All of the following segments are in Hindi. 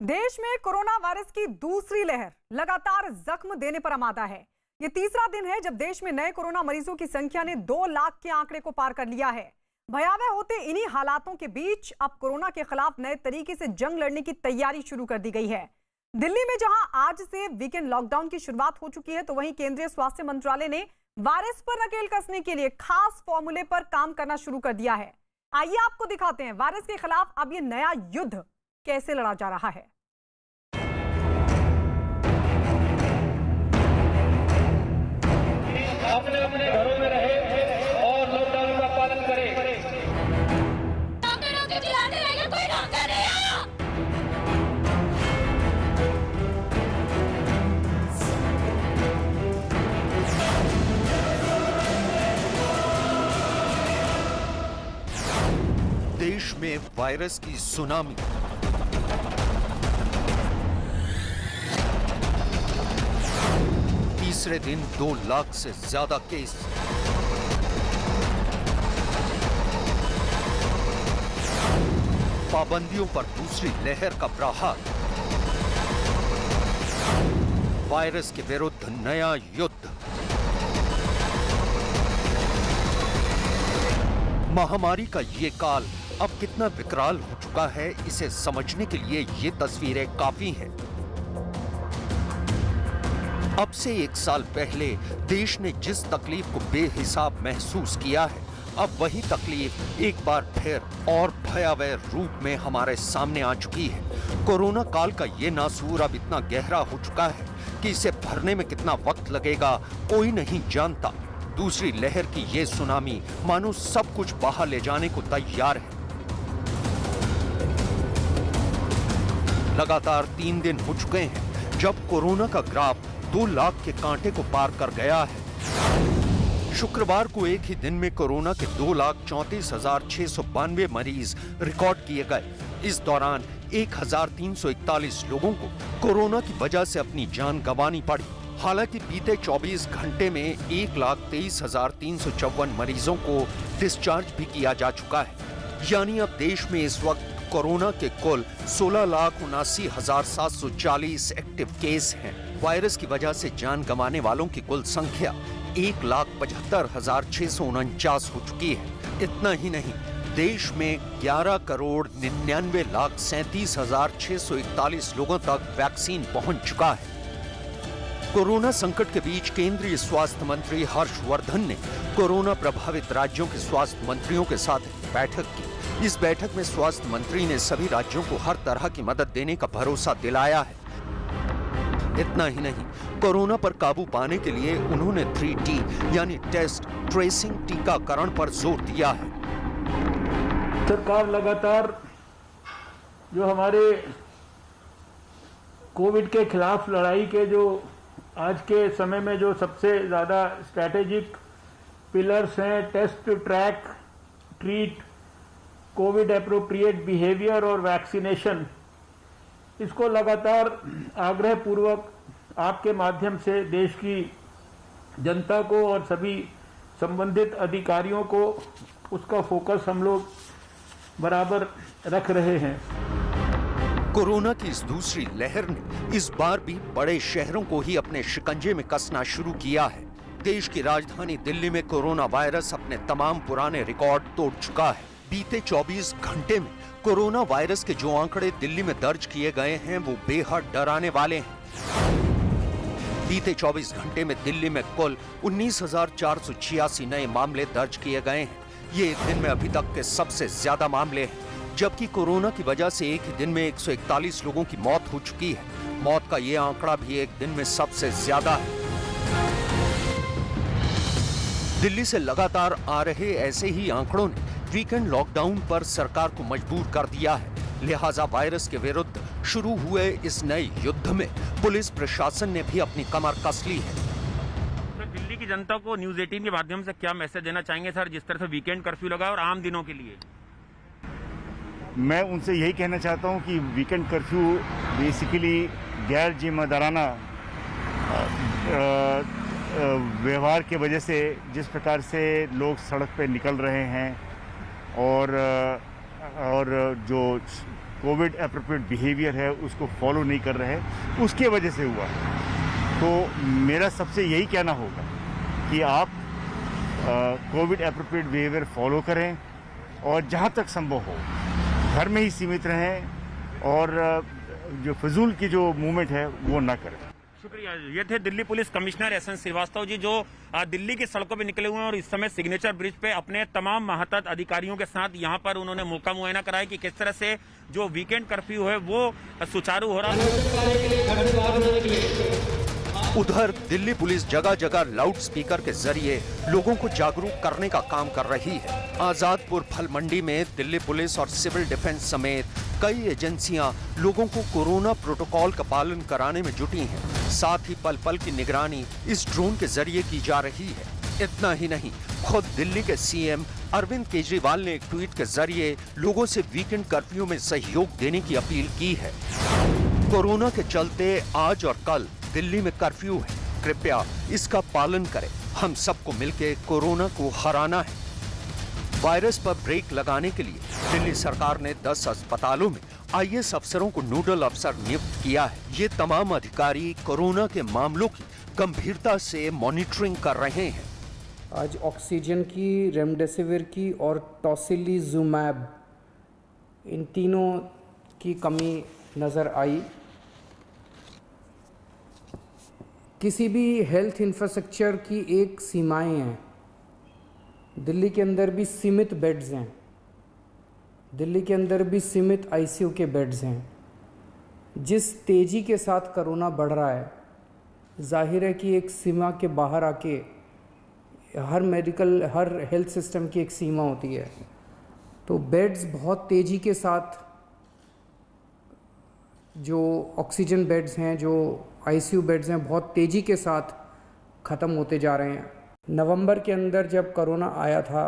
देश में कोरोना वायरस की दूसरी लहर लगातार जख्म देने पर आमादा है। ये तीसरा दिन है जब देश में नए कोरोना मरीजों की संख्या ने 2 लाख के आंकड़े को पार कर लिया है। भयावह होते इन्हीं हालातों के बीच अब कोरोना के खिलाफ नए तरीके से जंग लड़ने की तैयारी शुरू कर दी गई है। दिल्ली में जहां आज से वीकेंड लॉकडाउन की शुरुआत हो चुकी है, तो वहीं केंद्रीय स्वास्थ्य मंत्रालय ने वायरस पर नकेल कसने के लिए खास फॉर्मूले पर काम करना शुरू कर दिया है। आइए आपको दिखाते हैं वायरस के खिलाफ अब ये नया युद्ध कैसे लड़ा जा रहा है। अपने अपने घरों में रहे और लॉकडाउन का पालन करें। देश में वायरस की सुनामी। तीसरे दिन 2 लाख से ज्यादा केस। पाबंदियों पर दूसरी लहर का प्रहार। वायरस के विरुद्ध नया युद्ध। महामारी का ये काल अब कितना विकराल हो चुका है, इसे समझने के लिए ये तस्वीरें काफी हैं। अब से 1 साल पहले देश ने जिस तकलीफ को बेहिसाब महसूस किया है, अब वही तकलीफ एक बार फिर और भयावह रूप में हमारे सामने आ चुकी है। कोरोना काल का ये नासूर अब इतना गहरा हो चुका है कि इसे भरने में कितना वक्त लगेगा कोई नहीं जानता। दूसरी लहर की ये सुनामी मानो सब कुछ बहा ले जाने को तैयार है। लगातार 3 दिन हो चुके हैं जब कोरोना का ग्राफ 2 लाख के कांटे को पार कर गया है। शुक्रवार को एक ही दिन में कोरोना के 2,34,692 मरीज रिकॉर्ड किए गए। इस दौरान 1,341 लोगों को कोरोना की वजह से अपनी जान गंवानी पड़ी। हालांकि बीते 24 घंटे में 1,23,354 मरीजों को डिस्चार्ज भी किया जा चुका है। यानी अब देश में इस वक्त कोरोना के कुल 16,79,740 एक्टिव केस हैं। वायरस की वजह से जान गंवाने वालों की कुल संख्या 1,75,649 हो चुकी है। इतना ही नहीं, देश में 11,99,37,641 लोगों तक वैक्सीन पहुंच चुका है। कोरोना संकट के बीच केंद्रीय स्वास्थ्य मंत्री हर्षवर्धन ने कोरोना प्रभावित राज्यों के स्वास्थ्य मंत्रियों के साथ बैठक की। इस बैठक में स्वास्थ्य मंत्री ने सभी राज्यों को हर तरह की मदद देने का भरोसा दिलाया है। इतना ही नहीं, कोरोना पर काबू पाने के लिए उन्होंने 3T यानी टेस्ट, ट्रेसिंग, टीकाकरण पर जोर दिया है। सरकार लगातार जो हमारे कोविड के खिलाफ लड़ाई के जो आज के समय में जो सबसे ज्यादा स्ट्रैटेजिक पिलर्स हैं, test, track, treat, Covid appropriate behaviour और वैक्सीनेशन, इसको लगातार आग्रह पूर्वक आपके माध्यम से देश की जनता को और सभी संबंधित अधिकारियों को उसका फोकस हम लोग बराबर रख रहे हैं। कोरोना की इस दूसरी लहर ने इस बार भी बड़े शहरों को ही अपने शिकंजे में कसना शुरू किया है। देश की राजधानी दिल्ली में कोरोना वायरस अपने तमाम पुराने रिकॉर्ड तोड़ चुका है। बीते 24 घंटे में कोरोना वायरस के जो आंकड़े दिल्ली में दर्ज किए गए हैं वो बेहद डराने वाले हैं। बीते 24 घंटे में दिल्ली में कुल 19,486 नए मामले दर्ज किए गए हैं। ये एक दिन में अभी तक के सबसे ज्यादा मामले हैं, जबकि कोरोना की वजह से एक ही दिन में 141 लोगों की मौत हो चुकी है। मौत का ये आंकड़ा भी एक दिन में सबसे ज्यादा है। दिल्ली से लगातार आ रहे ऐसे ही आंकड़ों ने वीकेंड लॉकडाउन पर सरकार को मजबूर कर दिया है। लिहाजा वायरस के विरुद्ध शुरू हुए इस नए युद्ध में पुलिस प्रशासन ने भी अपनी कमर कस ली है। तो दिल्ली की जनता को न्यूज 18 के माध्यम से क्या मैसेज देना चाहेंगे सर, जिस तरह से वीकेंड कर्फ्यू लगा और आम दिनों के लिए? मैं उनसे यही कहना चाहता हूं कि वीकेंड कर्फ्यू बेसिकली गैर जिम्मेदाराना व्यवहार की वजह से जिस प्रकार से लोग सड़क पे निकल रहे हैं और जो कोविड एप्रोप्रिएट बिहेवियर है उसको फॉलो नहीं कर रहे हैं, उसके वजह से हुआ है। तो मेरा सबसे यही कहना होगा कि आप कोविड एप्रोप्रिएट बिहेवियर फॉलो करें और जहाँ तक संभव हो घर में ही सीमित रहें और जो फजूल की जो मूवमेंट है वो ना करें। शुक्रिया। ये थे Delhi police commissioner S N Srivastava ji, जो दिल्ली की सड़कों पे निकले हुए हैं और इस समय सिग्नेचर ब्रिज पे अपने तमाम महत्त अधिकारियों के साथ यहाँ पर उन्होंने मौका मुआयना कराया कि किस तरह से जो वीकेंड कर्फ्यू है वो सुचारू हो रहा है। उधर दिल्ली पुलिस जगह जगह लाउड स्पीकर के जरिए लोगों को जागरूक करने का काम कर रही है। आजादपुर फल मंडी में दिल्ली पुलिस और सिविल डिफेंस समेत कई एजेंसियां लोगों को कोरोना प्रोटोकॉल का पालन कराने में जुटी हैं। साथ ही पल पल की निगरानी इस ड्रोन के जरिए की जा रही है। इतना ही नहीं, खुद दिल्ली के सीएम अरविंद केजरीवाल ने एक ट्वीट के जरिए लोगों से वीकेंड कर्फ्यू में सहयोग देने की अपील की है। कोरोना के चलते आज और कल दिल्ली में कर्फ्यू है, कृपया इसका पालन करें। हम सबको मिलकर कोरोना को हराना है। वायरस पर ब्रेक लगाने के लिए दिल्ली सरकार ने 10 अस्पतालों में आईएएस अफसरों को नोडल अफसर नियुक्त किया है। ये तमाम अधिकारी कोरोना के मामलों की गंभीरता से मॉनिटरिंग कर रहे हैं। आज ऑक्सीजन की, रेमडेसिविर की और टोसिलिजुमैब, इन तीनों की कमी नज़र आई। किसी भी हेल्थ इंफ्रास्ट्रक्चर की एक सीमाएं हैं। दिल्ली के अंदर भी सीमित बेड्स हैं, दिल्ली के अंदर भी सीमित आईसीयू के बेड्स हैं। जिस तेज़ी के साथ कोरोना बढ़ रहा है, जाहिर है कि एक सीमा के बाहर आके हर हेल्थ सिस्टम की एक सीमा होती है। तो बेड्स बहुत तेज़ी के साथ, जो ऑक्सीजन बेड्स हैं, जो आईसीयू बेड्स हैं, बहुत तेज़ी के साथ ख़त्म होते जा रहे हैं। नवंबर के अंदर जब कोरोना आया था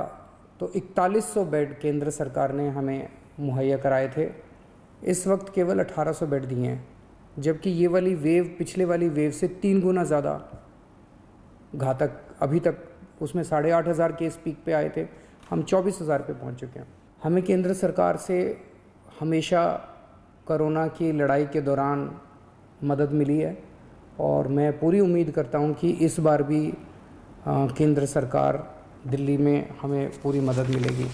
तो 4100 बेड केंद्र सरकार ने हमें मुहैया कराए थे। इस वक्त केवल 1800 बेड दिए हैं, जबकि ये वाली वेव पिछले वाली वेव से 3 गुना ज़्यादा घातक। अभी तक उसमें 8500 केस पीक पे आए थे, हम 24000 पे पहुंच चुके हैं। हमें केंद्र सरकार से हमेशा कोरोना की लड़ाई के दौरान मदद मिली है और मैं पूरी उम्मीद करता हूं कि इस बार भी केंद्र सरकार दिल्ली में हमें पूरी मदद मिलेगी।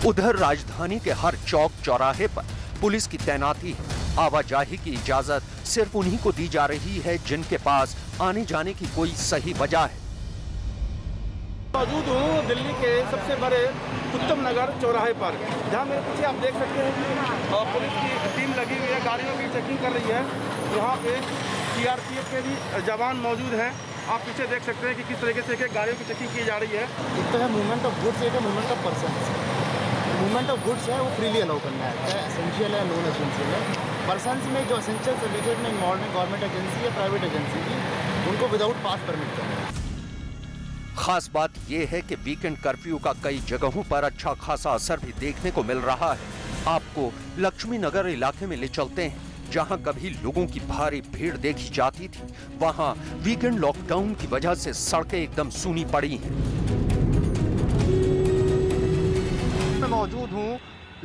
उधर राजधानी के हर चौक चौराहे पर पुलिस की तैनाती है। आवाजाही की इजाजत सिर्फ उन्हीं को दी जा रही है जिनके पास आने जाने की कोई सही वजह है। मौजूद हूँ दिल्ली के सबसे बड़े उत्तम नगर चौराहे पर, जहाँ मेरे पीछे आप देख सकते हैं कि पुलिस की टीम लगी हुई है, गाड़ियों की चेकिंग कर रही है। यहाँ पे सीआरपीएफ के भी जवान मौजूद हैं। आप पीछे देख सकते हैं कि किस तरीके से गाड़ियों की चेकिंग की जा रही है। एक तो है मूवमेंट ऑफ गुड्स, एक है movement of persons. Movement of goods है वो फ्रीली अलाउ करना है, चाहे एसेंशियल है नॉन एसेंशियल है। पर्सन्स में जो एसेंशियल सर्विसेज में इन्वॉल्व है गवर्नमेंट एजेंसी या प्राइवेट एजेंसी की, उनको विदाउट पास परमिट करना है। खास बात यह है कि वीकेंड कर्फ्यू का कई जगहों पर अच्छा खासा असर भी देखने को मिल रहा है। आपको लक्ष्मी नगर इलाके में ले चलते हैं, जहां कभी लोगों की भारी भीड़ देखी जाती थी। वहां वीकेंड लॉकडाउन की वजह से सड़कें एकदम सूनी पड़ी हैं। मैं मौजूद हूं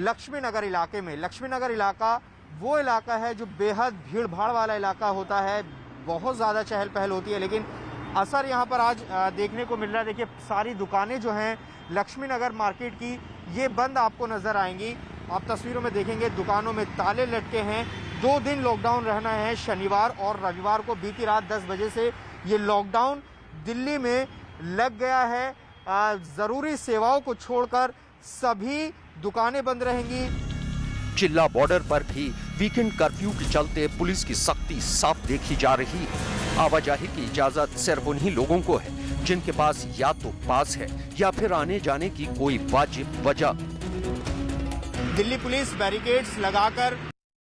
लक्ष्मी नगर इलाके में। लक्ष्मी नगर इलाका वो इलाका है जो बेहद भीड़ भाड़ वाला इलाका होता है, बहुत ज़्यादा चहल पहल होती है, लेकिन असर यहाँ पर आज देखने को मिल रहा है। देखिए, सारी दुकानें जो हैं लक्ष्मी नगर मार्केट की, ये बंद आपको नज़र आएंगी। आप तस्वीरों में देखेंगे दुकानों में ताले लटके हैं। 2 दिन लॉकडाउन रहना है, शनिवार और रविवार को। बीती रात 10 बजे से ये लॉकडाउन दिल्ली में लग गया है। ज़रूरी सेवाओं को छोड़कर सभी दुकानें बंद रहेंगी। चिल्ला बॉर्डर पर भी वीकेंड कर्फ्यू के चलते पुलिस की सख्ती साफ देखी जा रही है। आवाजाही की इजाजत सिर्फ उन्हीं लोगों को है जिनके पास या तो पास है या फिर आने जाने की कोई वाजिब वजह। दिल्ली पुलिस बैरिकेड्स लगाकर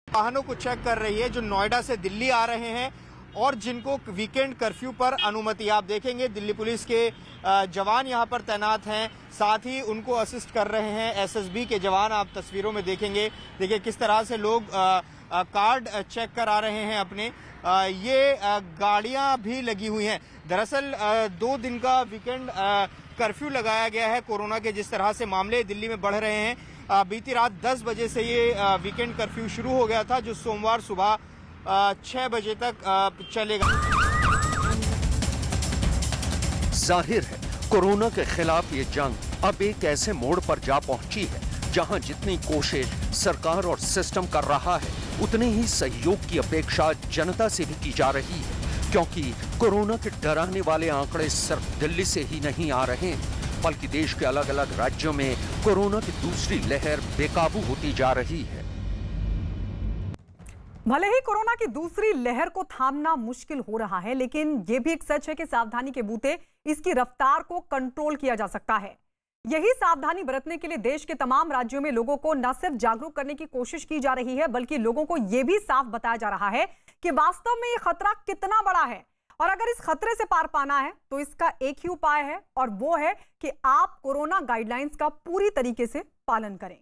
वाहनों को चेक कर रही है जो नोएडा से दिल्ली आ रहे हैं और जिनको वीकेंड कर्फ्यू पर अनुमति। आप देखेंगे दिल्ली पुलिस के जवान यहाँ पर तैनात हैं, साथ ही उनको असिस्ट कर रहे हैं एसएसबी के जवान। आप तस्वीरों में देखेंगे, देखिए किस तरह से लोग कार्ड चेक करा रहे हैं अपने। ये गाड़ियां भी लगी हुई हैं। दरअसल 2 दिन का वीकेंड कर्फ्यू लगाया गया है कोरोना के जिस तरह से मामले दिल्ली में बढ़ रहे हैं। बीती रात 10 बजे से ये वीकेंड कर्फ्यू शुरू हो गया था, जो सोमवार सुबह 6 बजे तक चलेगा। जाहिर है कोरोना के खिलाफ ये जंग अब एक ऐसे मोड़ पर जा पहुंची है जहां जितनी कोशिश सरकार और सिस्टम कर रहा है, उतने ही सहयोग की अपेक्षा जनता से भी की जा रही है, क्योंकि कोरोना के डराने वाले आंकड़े सिर्फ दिल्ली से ही नहीं आ रहे हैं, बल्कि देश के अलग अलग राज्यों में कोरोना की दूसरी लहर बेकाबू होती जा रही है। भले ही कोरोना की दूसरी लहर को थामना मुश्किल हो रहा है, लेकिन यह भी एक सच है कि सावधानी के बूते इसकी रफ्तार को कंट्रोल किया जा सकता है। यही सावधानी बरतने के लिए देश के तमाम राज्यों में लोगों को न सिर्फ जागरूक करने की कोशिश की जा रही है, बल्कि लोगों को यह भी साफ बताया जा रहा है कि वास्तव में यह खतरा कितना बड़ा है, और अगर इस खतरे से पार पाना है तो इसका एक ही उपाय है, और वो है कि आप कोरोना गाइडलाइंस का पूरी तरीके से पालन करें।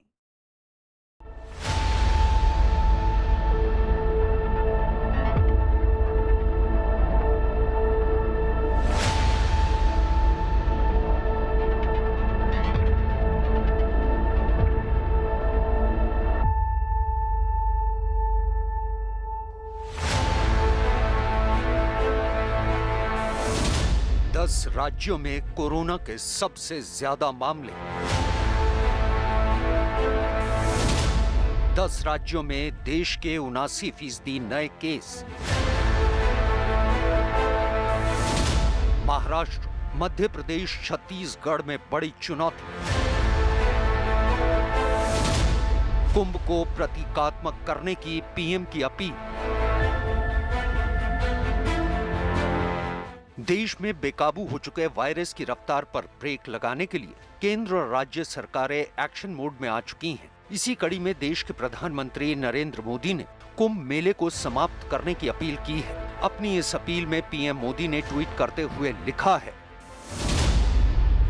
राज्यों में कोरोना के सबसे ज्यादा मामले। 10 राज्यों में देश के 79% नए केस। महाराष्ट्र, मध्य प्रदेश, छत्तीसगढ़ में बड़ी चुनौती। कुंभ को प्रतीकात्मक करने की पीएम की अपील। देश में बेकाबू हो चुके वायरस की रफ्तार पर ब्रेक लगाने के लिए केंद्र और राज्य सरकारें एक्शन मोड में आ चुकी हैं। इसी कड़ी में देश के प्रधानमंत्री नरेंद्र मोदी ने कुंभ मेले को समाप्त करने की अपील की है। अपनी इस अपील में पीएम मोदी ने ट्वीट करते हुए लिखा है,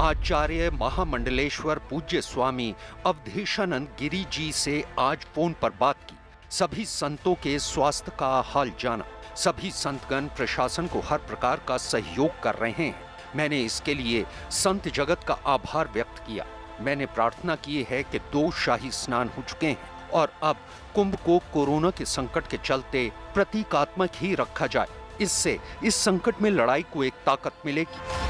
आचार्य महामंडलेश्वर पूज्य स्वामी अवधेशानंद गिरी जी से आज फोन पर बात की। सभी संतों के स्वास्थ्य का हाल जाना। सभी संतगण प्रशासन को हर प्रकार का सहयोग कर रहे हैं। मैंने इसके लिए संत जगत का आभार व्यक्त किया। मैंने प्रार्थना की है कि 2 शाही स्नान हो चुके हैं और अब कुंभ को कोरोना के संकट के चलते प्रतीकात्मक ही रखा जाए। इससे इस संकट में लड़ाई को एक ताकत मिलेगी।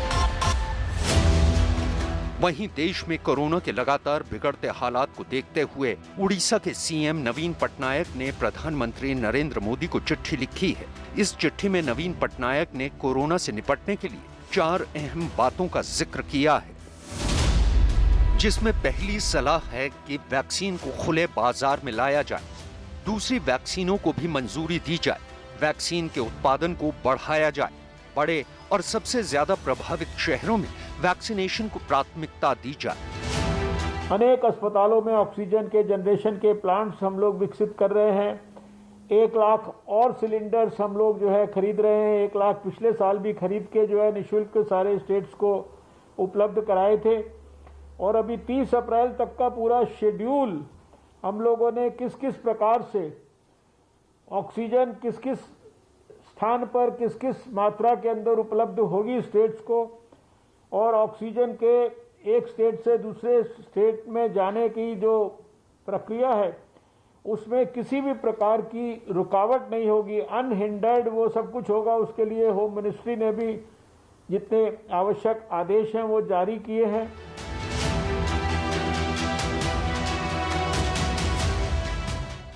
वहीं देश में कोरोना के लगातार बिगड़ते हालात को देखते हुए उड़ीसा के सीएम नवीन पटनायक ने प्रधानमंत्री नरेंद्र मोदी को चिट्ठी लिखी है। इस चिट्ठी में नवीन पटनायक ने कोरोना से निपटने के लिए 4 अहम बातों का जिक्र किया है, जिसमें पहली सलाह है कि वैक्सीन को खुले बाजार में लाया जाए। दूसरी, वैक्सीनों को भी मंजूरी दी जाए। वैक्सीन के उत्पादन को बढ़ाया जाए। बड़े और सबसे ज्यादा प्रभावित शहरों में वैक्सीनेशन को प्राथमिकता दी जाए। अनेक अस्पतालों में ऑक्सीजन के जनरेशन के प्लांट्स हम लोग विकसित कर रहे हैं। 1 लाख और सिलेंडर्स हम लोग जो है खरीद रहे हैं। 1 लाख पिछले साल भी खरीद के जो है निःशुल्क सारे स्टेट्स को उपलब्ध कराए थे। और अभी 30 अप्रैल तक का पूरा शेड्यूल हम लोगों ने किस किस प्रकार से ऑक्सीजन किस किस स्थान पर किस किस मात्रा के अंदर उपलब्ध होगी स्टेट्स को, और ऑक्सीजन के एक स्टेट से दूसरे स्टेट में जाने की जो प्रक्रिया है उसमें किसी भी प्रकार की रुकावट नहीं होगी, अनहिंडर्ड वो सब कुछ होगा। उसके लिए होम मिनिस्ट्री ने भी जितने आवश्यक आदेश हैं वो जारी किए हैं।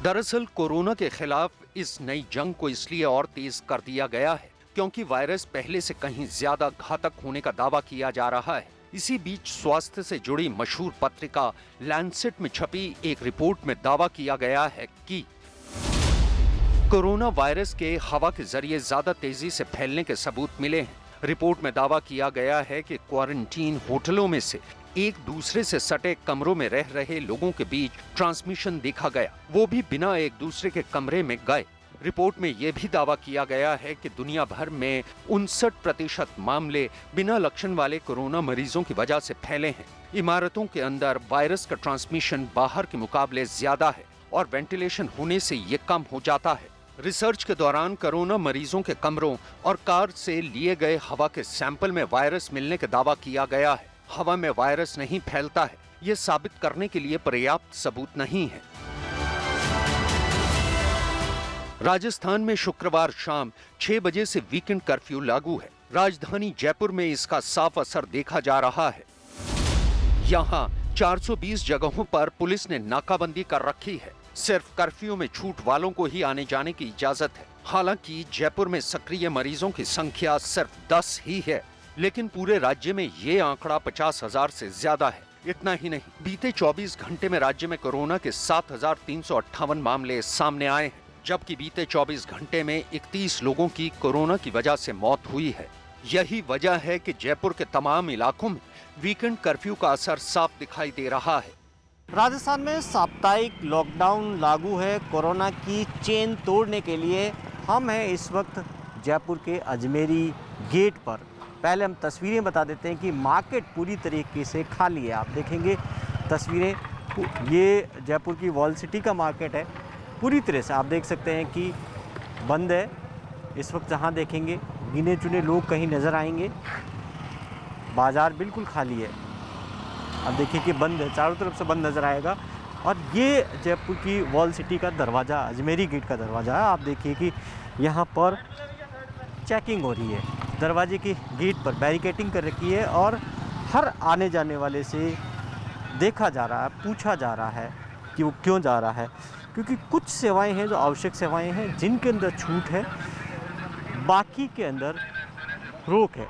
दरअसल कोरोना के खिलाफ इस नई जंग को इसलिए और तेज कर दिया गया है क्योंकि वायरस पहले से कहीं ज्यादा घातक होने का दावा किया जा रहा है। इसी बीच स्वास्थ्य से जुड़ी मशहूर पत्रिका लैंसेट में छपी एक रिपोर्ट में दावा किया गया है कि कोरोना वायरस के हवा के जरिए ज्यादा तेजी से फैलने के सबूत मिले हैं। रिपोर्ट में दावा किया गया है कि क्वारंटीन होटलों में से एक दूसरे से सटे कमरों में रह रहे लोगों के बीच ट्रांसमिशन देखा गया, वो भी बिना एक दूसरे के कमरे में गए। रिपोर्ट में यह भी दावा किया गया है कि दुनिया भर में 59% मामले बिना लक्षण वाले कोरोना मरीजों की वजह से फैले हैं। इमारतों के अंदर वायरस का ट्रांसमिशन बाहर के मुकाबले ज्यादा है और वेंटिलेशन होने से ये कम हो जाता है। रिसर्च के दौरान कोरोना मरीजों के कमरों और कार से लिए गए हवा के सैंपल में वायरस मिलने का दावा किया गया है। हवा में वायरस नहीं फैलता है, ये साबित करने के लिए पर्याप्त सबूत नहीं है। राजस्थान में शुक्रवार शाम 6 बजे से वीकेंड कर्फ्यू लागू है। राजधानी जयपुर में इसका साफ असर देखा जा रहा है। यहाँ 420 जगहों पर पुलिस ने नाकाबंदी कर रखी है। सिर्फ कर्फ्यू में छूट वालों को ही आने जाने की इजाजत है। हालांकि जयपुर में सक्रिय मरीजों की संख्या सिर्फ 10 ही है, लेकिन पूरे राज्य में ये आंकड़ा 50,000 से ज्यादा है। इतना ही नहीं, बीते 24 घंटे में राज्य में कोरोना के 7,358 मामले सामने आए हैं, जबकि बीते 24 घंटे में 31 लोगों की कोरोना की वजह से मौत हुई है। यही वजह है कि जयपुर के तमाम इलाकों में वीकेंड कर्फ्यू का असर साफ दिखाई दे रहा है। राजस्थान में साप्ताहिक लॉकडाउन लागू है कोरोना की चेन तोड़ने के लिए। हम हैं इस वक्त जयपुर के अजमेरी गेट पर। पहले हम तस्वीरें बता देते हैं कि मार्केट पूरी तरीके से खाली है। आप देखेंगे तस्वीरें, ये जयपुर की वॉल सिटी का मार्केट है। पूरी तरह से आप देख सकते हैं कि बंद है इस वक्त। जहाँ देखेंगे गिने चुने लोग कहीं नज़र आएंगे। बाज़ार बिल्कुल खाली है। अब देखिए कि बंद है, चारों तरफ से बंद नज़र आएगा। और ये जयपुर की वॉल सिटी का दरवाज़ा, अजमेरी गेट का दरवाज़ा है। आप देखिए कि यहाँ पर चेकिंग हो रही है। दरवाजे की गेट पर बैरिकेटिंग कर रखी है और हर आने जाने वाले से देखा जा रहा है, पूछा जा रहा है कि वो क्यों जा रहा है। क्योंकि कुछ सेवाएं हैं जो आवश्यक सेवाएं हैं जिनके अंदर छूट है, बाकी के अंदर रोक है।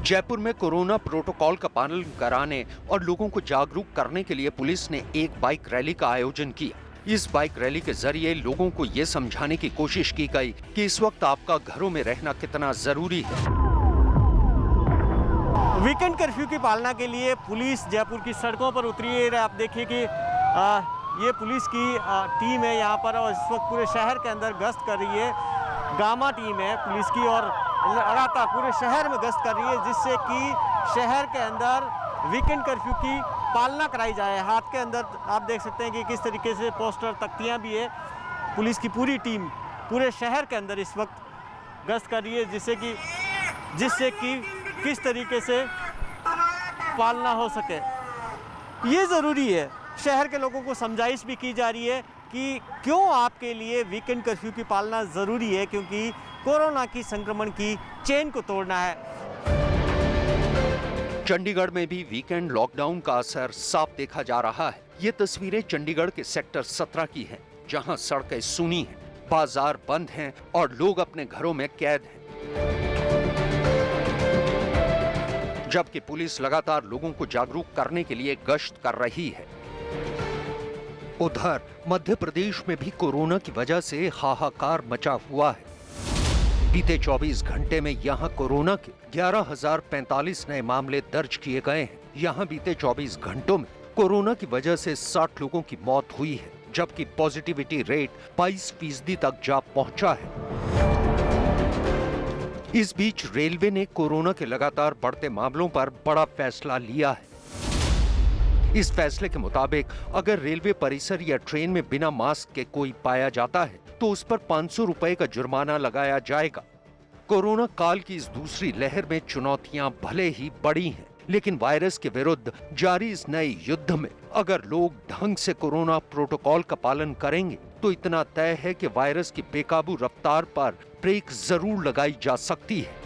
जयपुर में कोरोना प्रोटोकॉल का पालन कराने और लोगों को जागरूक करने के लिए पुलिस ने एक बाइक रैली का आयोजन किया। इस बाइक रैली के जरिए लोगों को ये समझाने की कोशिश की गई कि इस वक्त आपका घरों में रहना कितना जरूरी है। वीकेंड कर्फ्यू की पालना के लिए पुलिस जयपुर की सड़कों पर उतरी है। आप देखिए कि ये पुलिस की टीम है यहाँ पर और इस वक्त पूरे शहर के अंदर गश्त कर रही है। गामा टीम है पुलिस की और लगातार पूरे शहर में गश्त कर रही है, जिससे कि शहर के अंदर वीकेंड कर्फ्यू की पालना कराई जाए। हाथ के अंदर आप देख सकते हैं कि किस तरीके से पोस्टर, तख्तियाँ भी है। पुलिस की पूरी टीम पूरे शहर के अंदर इस वक्त गश्त कर रही है, जिससे कि किस तरीके से पालना हो सके ये ज़रूरी है। शहर के लोगों को समझाइश भी की जा रही है कि क्यों आपके लिए वीकेंड कर्फ्यू की पालना ज़रूरी है, क्योंकि कोरोना की संक्रमण की चेन को तोड़ना है। चंडीगढ़ में भी वीकेंड लॉकडाउन का असर साफ देखा जा रहा है। ये तस्वीरें चंडीगढ़ के सेक्टर 17 की हैं, जहां सड़कें सूनी हैं, बाजार बंद हैं और लोग अपने घरों में कैद हैं। जबकि पुलिस लगातार लोगों को जागरूक करने के लिए गश्त कर रही है। उधर मध्य प्रदेश में भी कोरोना की वजह से हाहाकार मचा हुआ है। बीते 24 घंटे में यहां कोरोना के 11,045 नए मामले दर्ज किए गए हैं। यहां बीते 24 घंटों में कोरोना की वजह से 60 लोगों की मौत हुई है, जबकि पॉजिटिविटी रेट 22% तक जा पहुंचा है। इस बीच रेलवे ने कोरोना के लगातार बढ़ते मामलों पर बड़ा फैसला लिया है। इस फैसले के मुताबिक अगर रेलवे परिसर या ट्रेन में बिना मास्क के कोई पाया जाता है तो उस पर 500 रुपए का जुर्माना लगाया जाएगा। कोरोना काल की इस दूसरी लहर में चुनौतियां भले ही बड़ी हैं, लेकिन वायरस के विरुद्ध जारी इस नए युद्ध में अगर लोग ढंग से कोरोना प्रोटोकॉल का पालन करेंगे तो इतना तय है कि वायरस की बेकाबू रफ्तार पर ब्रेक जरूर लगाई जा सकती है।